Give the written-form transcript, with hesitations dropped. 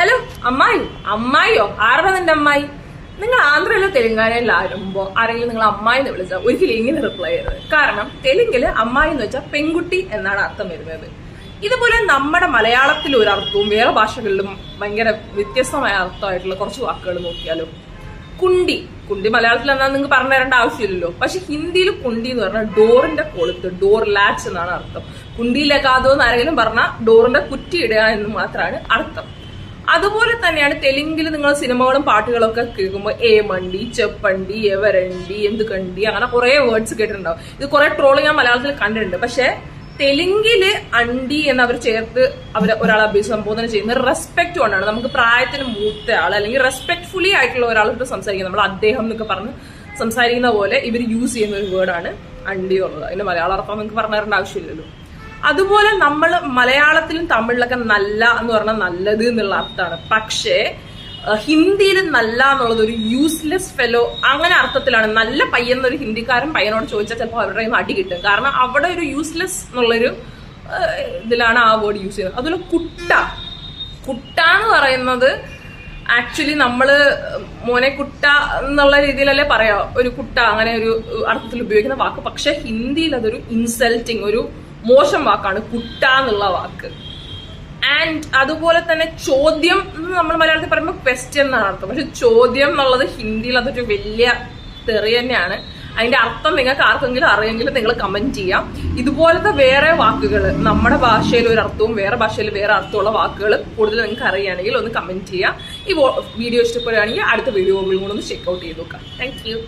Hello അമ്മായി. അമ്മായിയോ? ആരുടെ നിന്റെ അമ്മായി? നിങ്ങൾ ആന്ധ്രയിലോ തെലുങ്കാനയിലോ ആരുമ്പോ ആരെങ്കിലും നിങ്ങൾ അമ്മായി എന്ന് വിളിച്ചാൽ ഒരിക്കലും ഇങ്ങനെ റിപ്ലൈ ചെയ്യരുത്. കാരണം തെലുങ്കില് അമ്മായി എന്ന് വെച്ചാൽ പെൺകുട്ടി എന്നാണ് അർത്ഥം വരുന്നത്. ഇതുപോലെ നമ്മുടെ മലയാളത്തിൽ ഒരു അർത്ഥവും വേറെ ഭാഷകളിലും ഭയങ്കര വ്യത്യസ്തമായ അർത്ഥമായിട്ടുള്ള കുറച്ച് വാക്കുകൾ നോക്കിയാലോ. കുണ്ടി. കുണ്ടി മലയാളത്തിൽ എന്താണെന്ന് നിങ്ങൾക്ക് പറഞ്ഞു തരേണ്ട ആവശ്യമില്ലല്ലോ. പക്ഷെ ഹിന്ദിയിൽ കുണ്ടി എന്ന് പറഞ്ഞാൽ ഡോറിന്റെ കൊളുത്ത്, ഡോർ ലാച്ച് എന്നാണ് അർത്ഥം. കുണ്ടിയിലേക്കാതോ എന്ന് ആരെങ്കിലും പറഞ്ഞാൽ ഡോറിന്റെ കുറ്റി ഇടുക എന്ന് മാത്രമാണ് അർത്ഥം. അതുപോലെ തന്നെയാണ് തെലുങ്കിൽ നിങ്ങൾ സിനിമകളും പാട്ടുകളൊക്കെ കേൾക്കുമ്പോൾ ഏമണ്ടി, ചെപ്പണ്ടി, എവരണ്ടി, എന്ത് കണ്ടി, അങ്ങനെ കുറെ വേർഡ്സ് കേട്ടിട്ടുണ്ടാവും. ഇത് കുറെ ട്രോള് ഞാൻ മലയാളത്തിൽ കണ്ടിട്ടുണ്ട്. പക്ഷെ തെലുങ്കില് അണ്ടി എന്നവർ ചേർത്ത് ഒരാളെ അഭിസംബോധന ചെയ്യുന്നത് റെസ്പെക്ട് കൊണ്ടാണ്. നമുക്ക് പ്രായത്തിന് മൂത്ത ആൾ അല്ലെങ്കിൽ റെസ്പെക്ട്ഫുള്ളി ആയിട്ടുള്ള ഒരാളോട് സംസാരിക്കുന്നത്, നമ്മൾ അദ്ദേഹം എന്നൊക്കെ പറഞ്ഞ് സംസാരിക്കുന്ന പോലെ ഇവർ യൂസ് ചെയ്യുന്ന ഒരു വേർഡാണ് അണ്ടി ഉള്ളത്. അതിന്റെ മലയാള അർത്ഥം നിങ്ങൾക്ക് പറഞ്ഞു തരേണ്ട ആവശ്യമില്ലല്ലോ. അതുപോലെ നമ്മൾ മലയാളത്തിലും തമിഴിലൊക്കെ നല്ല എന്ന് പറഞ്ഞാൽ നല്ലത് എന്നുള്ള അർത്ഥമാണ്. പക്ഷേ ഹിന്ദിയിൽ നല്ല എന്നുള്ളത് ഒരു യൂസ്ലെസ് ഫെലോ അങ്ങനെ അർത്ഥത്തിലാണ്. നല്ല പയ്യെന്നൊരു ഹിന്ദിക്കാരൻ പയ്യനോട് ചോദിച്ചാൽ ചിലപ്പോൾ അവരുടെ കയ്യിൽ നിന്ന് അടി കിട്ടും. കാരണം അവിടെ ഒരു യൂസ്ലെസ് എന്നുള്ളൊരു ഇതിലാണ് ആ വേർഡ് യൂസ് ചെയ്യുന്നത്. അതുപോലെ കുട്ട. കുട്ട എന്ന് പറയുന്നത് ആക്ച്വലി നമ്മള് മോനെ കുട്ട എന്നുള്ള രീതിയിലല്ലേ പറയാ, ഒരു കുട്ട അങ്ങനെ ഒരു അർത്ഥത്തിൽ ഉപയോഗിക്കുന്ന വാക്ക്. പക്ഷെ ഹിന്ദിയിൽ അതൊരു ഇൻസൾട്ടിങ്, ഒരു മോശം വാക്കാണ് കുട്ട എന്നുള്ള വാക്ക്. ആൻഡ് അതുപോലെ തന്നെ ചോദ്യം നമ്മൾ മലയാളത്തിൽ പറയുമ്പോൾ ക്വസ്റ്റ്യൻ എന്നാണ് അർത്ഥം. പക്ഷെ ചോദ്യം എന്നുള്ളത് ഹിന്ദിയിൽ അതൊരു വലിയ തെറി തന്നെയാണ്. അതിന്റെ അർത്ഥം നിങ്ങൾക്ക് ആർക്കെങ്കിലും അറിയെങ്കിലും നിങ്ങൾ കമന്റ് ചെയ്യാം. ഇതുപോലത്തെ വേറെ വാക്കുകൾ നമ്മുടെ ഭാഷയിൽ ഒരു അർത്ഥവും വേറെ ഭാഷയിൽ വേറെ അർത്ഥമുള്ള വാക്കുകൾ കൂടുതൽ നിങ്ങൾക്ക് അറിയുകയാണെങ്കിൽ ഒന്ന് കമന്റ് ചെയ്യാം. ഈ വീഡിയോ ഇഷ്ടപ്പെടുകയാണെങ്കിൽ അടുത്ത വീഡിയോകളിൽ കൂടെ ഒന്ന് ചെക്ക് ഔട്ട് ചെയ്ത് നോക്കാം. Thank you.